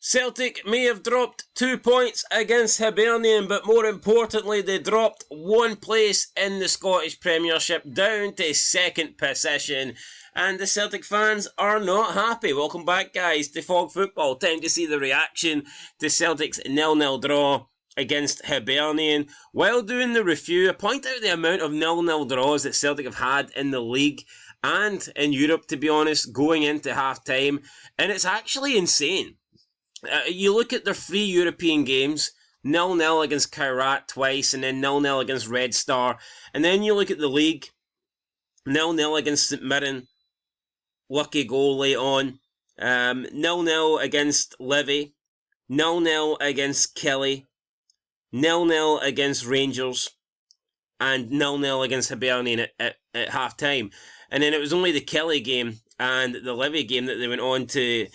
Celtic may have dropped 2 points against Hibernian, but more importantly, they dropped 1 place in the Scottish Premiership down to second position. And the Celtic fans are not happy. Welcome back, guys, to Fog Football. Time to see the reaction to Celtic's 0-0 draw against Hibernian. While doing the review, I point out the amount of 0-0 draws that Celtic have had in the league and in Europe, to be honest, going into half-time. And it's actually insane. You look at their 3 European games, 0-0 against Kairat twice, and then 0-0 against Red Star. And then you look at the league, 0-0 against St Mirren, lucky goal late on, 0-0 against Livy, 0-0 against Kelly, 0-0 against Rangers, and 0-0 against Hibernian at half-time. And then it was only the Kelly game and the Livy game that they went on to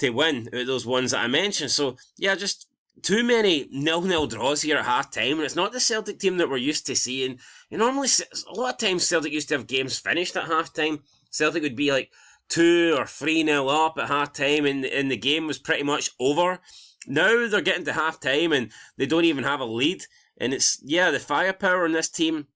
win out of those ones that I mentioned. So, yeah, just too many 0-0 draws here at half-time, and it's not the Celtic team that we're used to seeing. Normally, a lot of times Celtic used to have games finished at half-time. Celtic would be like 2 or 3-0 up at half-time, and the game was pretty much over. Now they're getting to half-time, and they don't even have a lead. And it's, yeah, the firepower in this team,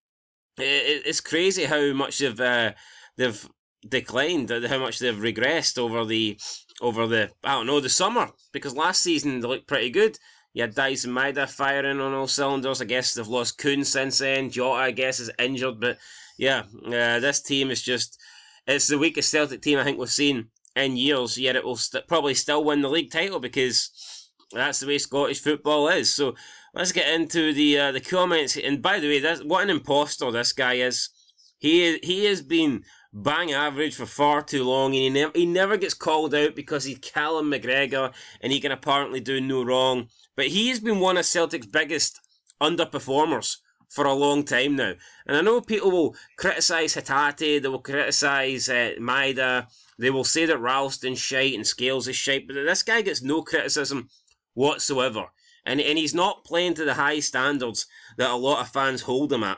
it's crazy how much they've declined, how much they've regressed over the the summer, because last season they looked pretty good. You had Dice and Maida firing on all cylinders. I guess they've lost Kuhn since then. Jota, I guess, is injured, but yeah, this team is just, it's the weakest Celtic team I think we've seen in years, yet it will probably still win the league title, because that's the way Scottish football is. So let's get into the comments. And by the way, what an imposter this guy is. He has been bang average for far too long, and he never gets called out because he's Callum McGregor and he can apparently do no wrong. But he has been one of Celtic's biggest underperformers for a long time now. And I know people will criticise Hatate, they will criticise Maida, they will say that Ralston's shite and Scales is shite, but this guy gets no criticism whatsoever. And he's not playing to the high standards that a lot of fans hold him at.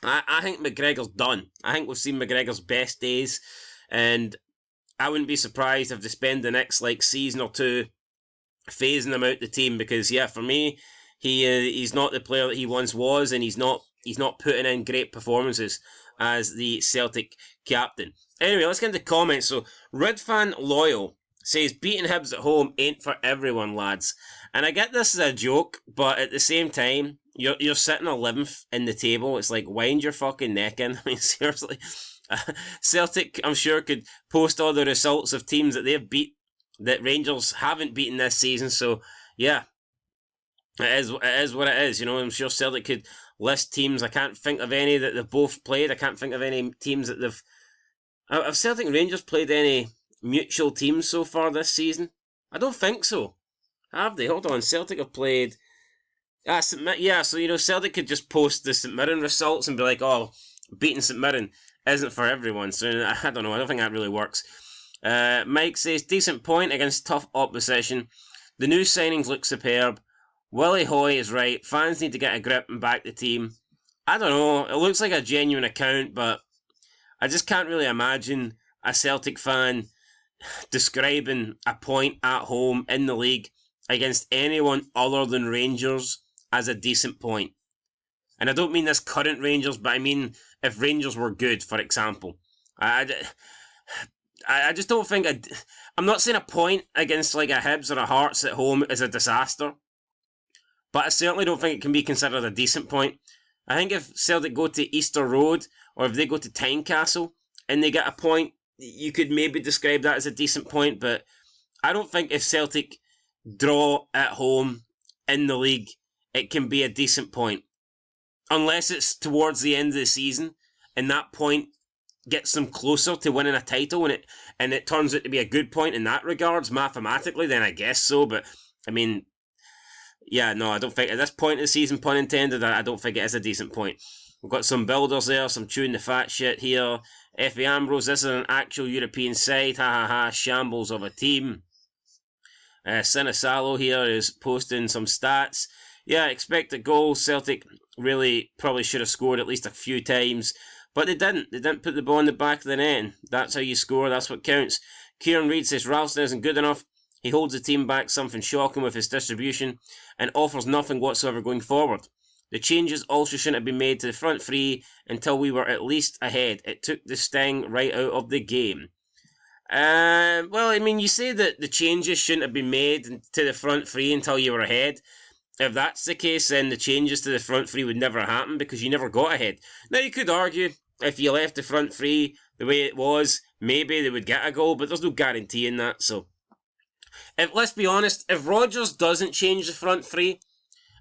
I think McGregor's done. I think we've seen McGregor's best days, and I wouldn't be surprised if they spend the next season or two phasing him out the team, because yeah, for me, he's not the player that he once was, and he's not putting in great performances as the Celtic captain. Anyway, let's get into comments. So Redfan Loyal says, beating Hibs at home ain't for everyone, lads. And I get this as a joke, but at the same time, you're sitting 11th in the table. It's like, wind your fucking neck in. I mean, seriously. Celtic, I'm sure, could post all the results of teams that they've beat that Rangers haven't beaten this season. So, yeah, it is what it is. I'm sure Celtic could list teams. I can't think of any that they've both played. I can't think of any teams that they've... Have Celtic and Rangers played any mutual teams so far this season? I don't think so. Have they? Hold on. Celtic have played... yeah, so, Celtic could just post the St Mirren results and be like, oh, beating St Mirren isn't for everyone. So, I don't know. I don't think that really works. Mike says, decent point against tough opposition. The new signings look superb. Willie Hoy is right. Fans need to get a grip and back the team. I don't know. It looks like a genuine account, but I just can't really imagine a Celtic fan describing a point at home in the league against anyone other than Rangers as a decent point. And I don't mean this current Rangers, but I mean if Rangers were good, for example. I just don't think... I'm not saying a point against like a Hibs or a Hearts at home is a disaster, but I certainly don't think it can be considered a decent point. I think if Celtic go to Easter Road, or if they go to Tynecastle and they get a point, you could maybe describe that as a decent point, but I don't think if Celtic draw at home in the league, it can be a decent point. Unless it's towards the end of the season, and that point gets them closer to winning a title, and it turns out to be a good point in that regards, mathematically, then I guess so, but, I mean, yeah, no, I don't think, at this point of the season, pun intended, I don't think it is a decent point. We've got some builders there, some chewing the fat shit here. Effie Ambrose, this is an actual European side, ha ha ha, shambles of a team. Sinisalo here is posting some stats. Yeah, expected goals. Celtic really probably should have scored at least a few times, but they didn't. They didn't put the ball in the back of the net. That's how you score. That's what counts. Kieran Reid says Ralston isn't good enough. He holds the team back something shocking with his distribution and offers nothing whatsoever going forward. The changes also shouldn't have been made to the front three until we were at least ahead. It took the sting right out of the game. Well, I mean, you say that the changes shouldn't have been made to the front three until you were ahead. If that's the case, then the changes to the front three would never happen because you never got ahead. Now, you could argue if you left the front three the way it was, maybe they would get a goal, but there's no guarantee in that. So, let's be honest, if Rodgers doesn't change the front three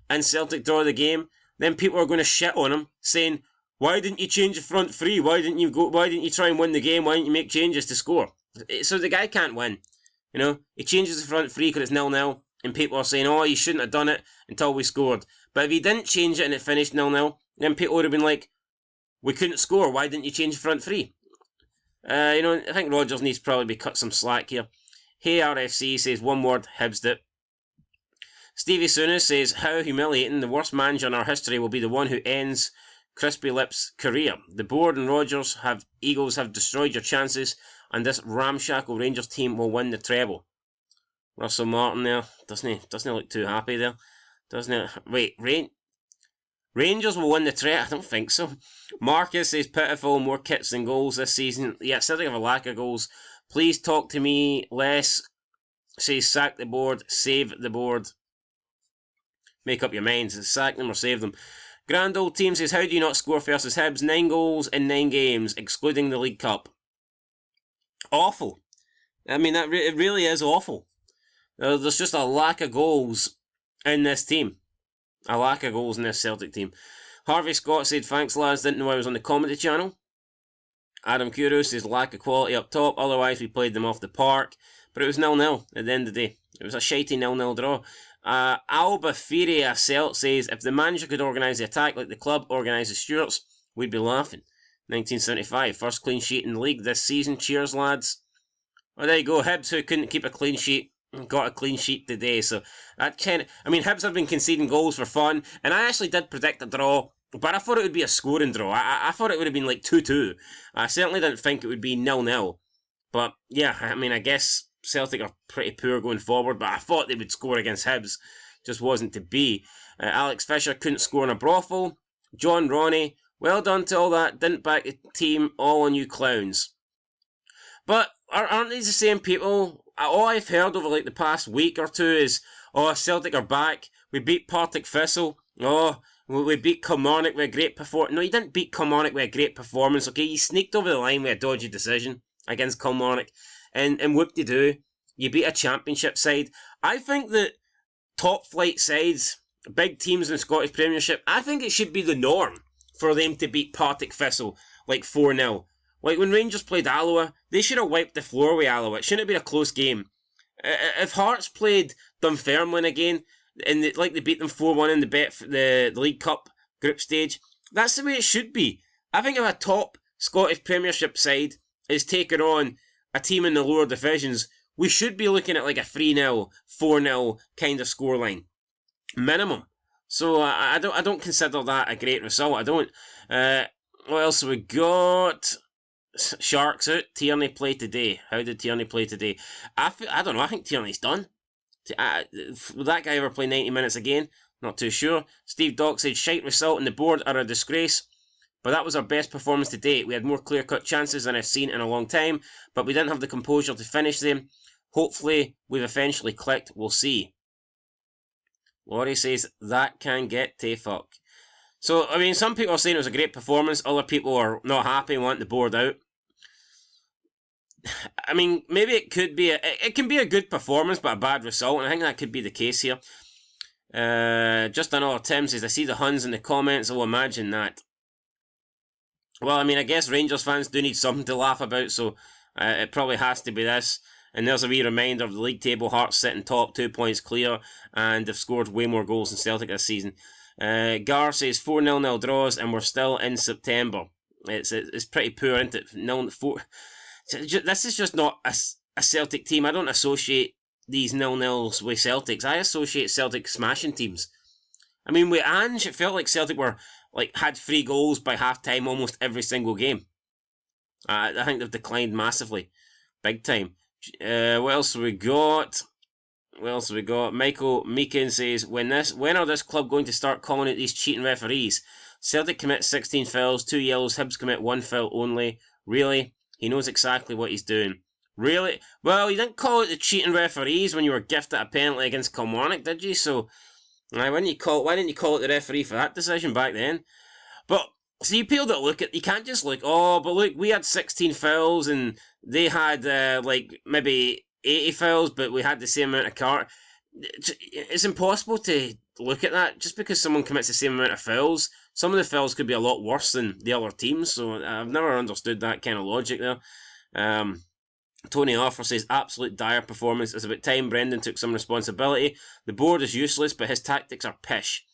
and Celtic draw the game, then people are going to shit on him, saying, "Why didn't you change the front three? Why didn't you try and win the game? Why didn't you make changes to score?" So the guy can't win. You know, he changes the front three because it's 0-0, and people are saying, "Oh, you shouldn't have done it until we scored." But if he didn't change it and it finished 0-0, then people would have been like, "We couldn't score. Why didn't you change the front three?" I think Rodgers needs to probably be cut some slack here. Hey RFC says one word, Hibsed it. Stevie Sooner says, how humiliating, the worst manager in our history will be the one who ends Crispy Lips' career. The board and Eagles have destroyed your chances, and this ramshackle Rangers team will win the treble. Russell Martin there, doesn't he look too happy there? Doesn't it? Wait, Rangers will win the treble? I don't think so. Marcus says, pitiful, more kits than goals this season. Yeah, Celtic have a lack of goals. Please talk to me less. Says, sack the board, save the board. Make up your minds. Sack them or save them. Grand Old Team says, how do you not score versus Hibs? 9 goals in 9 games, excluding the League Cup. Awful. I mean, it really is awful. There's just a lack of goals in this team. A lack of goals in this Celtic team. Harvey Scott said, thanks lads, didn't know I was on the comedy channel. Adam Kuro says, lack of quality up top, otherwise we played them off the park. But it was 0-0 at the end of the day. It was a shitey 0-0 draw. Alba Feria Celt says, if the manager could organise the attack like the club organised the Stuarts, we'd be laughing. 1975, first clean sheet in the league this season. Cheers, lads. Well, there you go. Hibs, who couldn't keep a clean sheet, got a clean sheet today. So that Hibs have been conceding goals for fun, and I actually did predict a draw, but I thought it would be a scoring draw. I thought it would have been like 2-2. I certainly didn't think it would be 0-0. But yeah, I guess Celtic are pretty poor going forward, but I thought they would score against Hibs. Just wasn't to be. Alex Fisher couldn't score in a brothel. John Ronnie, well done to all that. Didn't back the team, all on you clowns. But aren't these the same people? All I've heard over like the past week or two is, oh, Celtic are back. We beat Partick Thistle. Oh, we beat Kilmarnock with a great performance. No, you didn't beat Kilmarnock with a great performance, okay? You sneaked over the line with a dodgy decision against Kilmarnock. And whoop-de-doo, you beat a championship side. I think that top flight sides, big teams in the Scottish Premiership, I think it should be the norm for them to beat Partick Thistle like 4-0. Like when Rangers played Alloa, they should have wiped the floor with Alloa. It shouldn't have been a close game. If Hearts played Dunfermline again, and they beat them 4-1 in the League Cup group stage, that's the way it should be. I think if a top Scottish Premiership side is taking on a team in the lower divisions, we should be looking at like a 3-0, 4-0 kind of scoreline. Minimum. So I don't consider that a great result. I don't. What else have we got? Sharks out. Tierney played today. How did Tierney play today? I don't know. I think Tierney's done. Will that guy ever play 90 minutes again? Not too sure. Steve Dock said, shite result and the board are a disgrace. But that was our best performance to date. We had more clear-cut chances than I've seen in a long time, but we didn't have the composure to finish them. Hopefully, we've eventually clicked. We'll see. Laurie says, that can get to fuck. So, I mean, some people are saying it was a great performance. Other people are not happy and want the board out. I mean, maybe it could be it can be a good performance, but a bad result, and I think that could be the case here. Just another Tim says, I see the Huns in the comments. Oh, imagine that. Well, I mean, I guess Rangers fans do need something to laugh about, so it probably has to be this. And there's a wee reminder of the league table. Hearts sitting top, 2 points clear, and they've scored way more goals than Celtic this season. Gar says 4-0 draws, and we're still in September. It's pretty poor, isn't it? This is just not a Celtic team. I don't associate these 0-0s with Celtics. I associate Celtic smashing teams. I mean, with Ange, it felt like Celtic had 3 goals by half-time almost every single game. I think they've declined massively. Big time. What else have we got? What else have we got? Michael Meekin says, when are this club going to start calling out these cheating referees? Celtic commit 16 fouls, 2 yellows, Hibs commit 1 foul only. Really? He knows exactly what he's doing. Really? Well, you didn't call it the cheating referees when you were gifted a penalty against Kilmarnock, did you? So, why didn't you call it the referee for that decision back then? But, so you people that look at, you can't just look, oh, but look, we had 16 fouls and they had, maybe 80 fouls, but we had the same amount of card. It's impossible to look at that. Just because someone commits the same amount of fouls, some of the fouls could be a lot worse than the other teams, so I've never understood that kind of logic there. Tony Arthur says, absolute dire performance. It's about time Brendan took some responsibility. The board is useless, but his tactics are pish.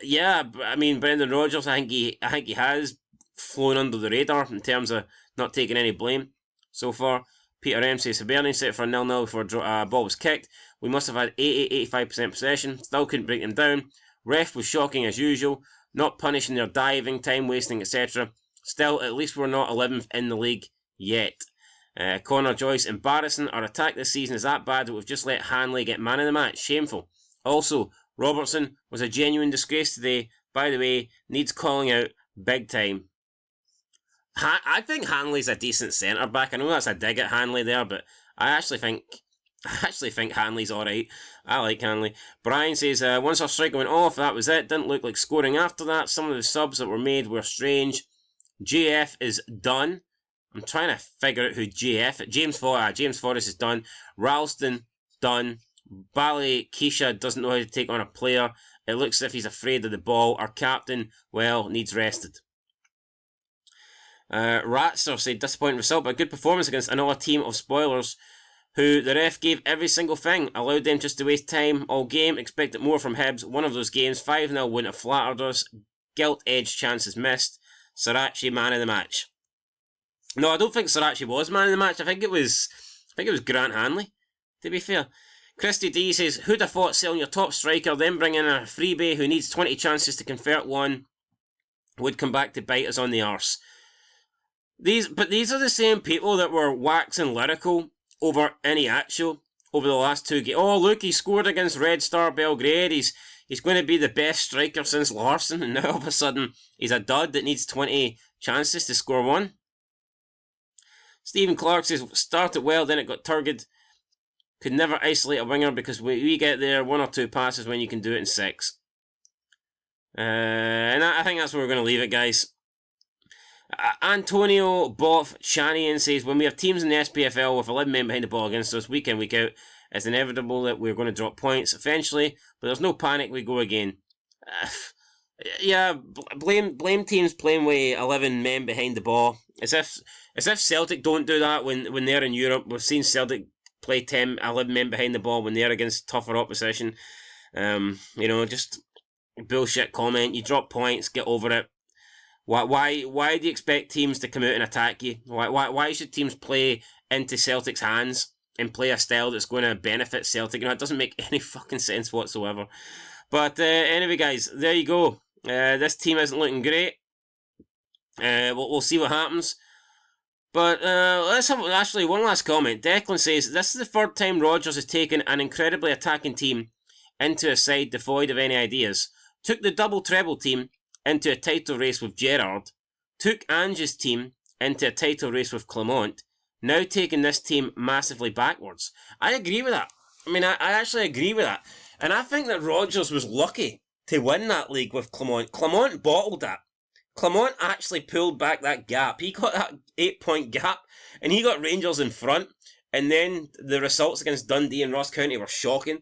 Yeah, I mean, Brendan Rodgers, I think he has flown under the radar in terms of not taking any blame so far. Peter M says, Hibernian set for 0-0 before a ball was kicked. We must have had 80-85% possession. Still couldn't break them down. Ref was shocking as usual. Not punishing their diving, time wasting, etc. Still, at least we're not 11th in the league yet. Connor Joyce, embarrassing. Our attack this season is that bad that we've just let Hanley get man of the match. Shameful. Also, Robertson was a genuine disgrace today. By the way, needs calling out big time. I think Hanley's a decent centre back. I know that's a dig at Hanley there, but I actually think Hanley's alright. I like Hanley. Brian says, once our striker went off, that was it. Didn't look like scoring after that. Some of the subs that were made were strange. JF is done. I'm trying to figure out who JF... James Forrest is done. Ralston, done. Bally Keisha doesn't know how to take on a player. It looks as if he's afraid of the ball. Our captain, well, needs rested. Ratzer said, disappointing result, but a good performance against another team of spoilers who the ref gave every single thing, allowed them just to waste time all game, expected more from Hibs. One of those games, 5-0 wouldn't have flattered us. Gilt-edged chances missed. Sriracha man of the match. No, I don't think Sriracha was man of the match. I think it was Grant Hanley, to be fair. Christy D says, who'd have thought selling your top striker, then bring in a freebie who needs 20 chances to convert one, would come back to bite us on the arse. These are the same people that were waxing lyrical over Iheanacho over the last 2 games. Oh, look, he scored against Red Star Belgrade. He's going to be the best striker since Larsson, and now all of a sudden he's a dud that needs 20 chances to score one. Stephen Clark says, started well, then it got turgid. Could never isolate a winger because we get there 1 or 2 passes when you can do it in 6. And I think that's where we're going to leave it, guys. Antonio Boff Chanian says, when we have teams in the SPFL with 11 men behind the ball against us week in, week out, it's inevitable that we're going to drop points eventually, but there's no panic, we go again. Yeah, blame teams playing with 11 men behind the ball. As if Celtic don't do that when they're in Europe. We've seen Celtic play 11 men behind the ball when they're against tougher opposition. Just bullshit comment. You drop points, get over it. Why do you expect teams to come out and attack you? Why should teams play into Celtic's hands and play a style that's going to benefit Celtic? It doesn't make any fucking sense whatsoever. But anyway, guys, there you go. This team isn't looking great. We'll see what happens. But let's have actually one last comment. Declan says, this is the 3rd time Rodgers has taken an incredibly attacking team into a side devoid of any ideas. Took the double-treble team into a title race with Gerrard, took Ange's team into a title race with Clement, now taking this team massively backwards. I agree with that. I actually agree with that. And I think that Rodgers was lucky to win that league with Clement. Clement bottled that. Clement actually pulled back that gap. He got that 8-point gap, and he got Rangers in front, and then the results against Dundee and Ross County were shocking.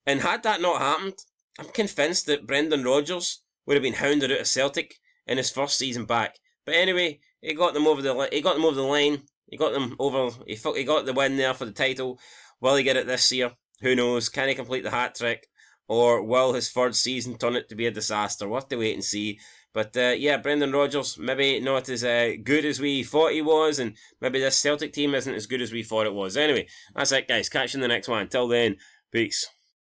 And had that not happened, I'm convinced that Brendan Rodgers would have been hounded out of Celtic in his first season back. But anyway, he got them over the line. He got the win there for the title. Will he get it this year? Who knows? Can he complete the hat trick, or will his 3rd season turn out to be a disaster? We'll have to wait and see. But Brendan Rodgers, maybe not as good as we thought he was, and maybe this Celtic team isn't as good as we thought it was. Anyway, that's it, guys. Catch you in the next one. Until then, peace.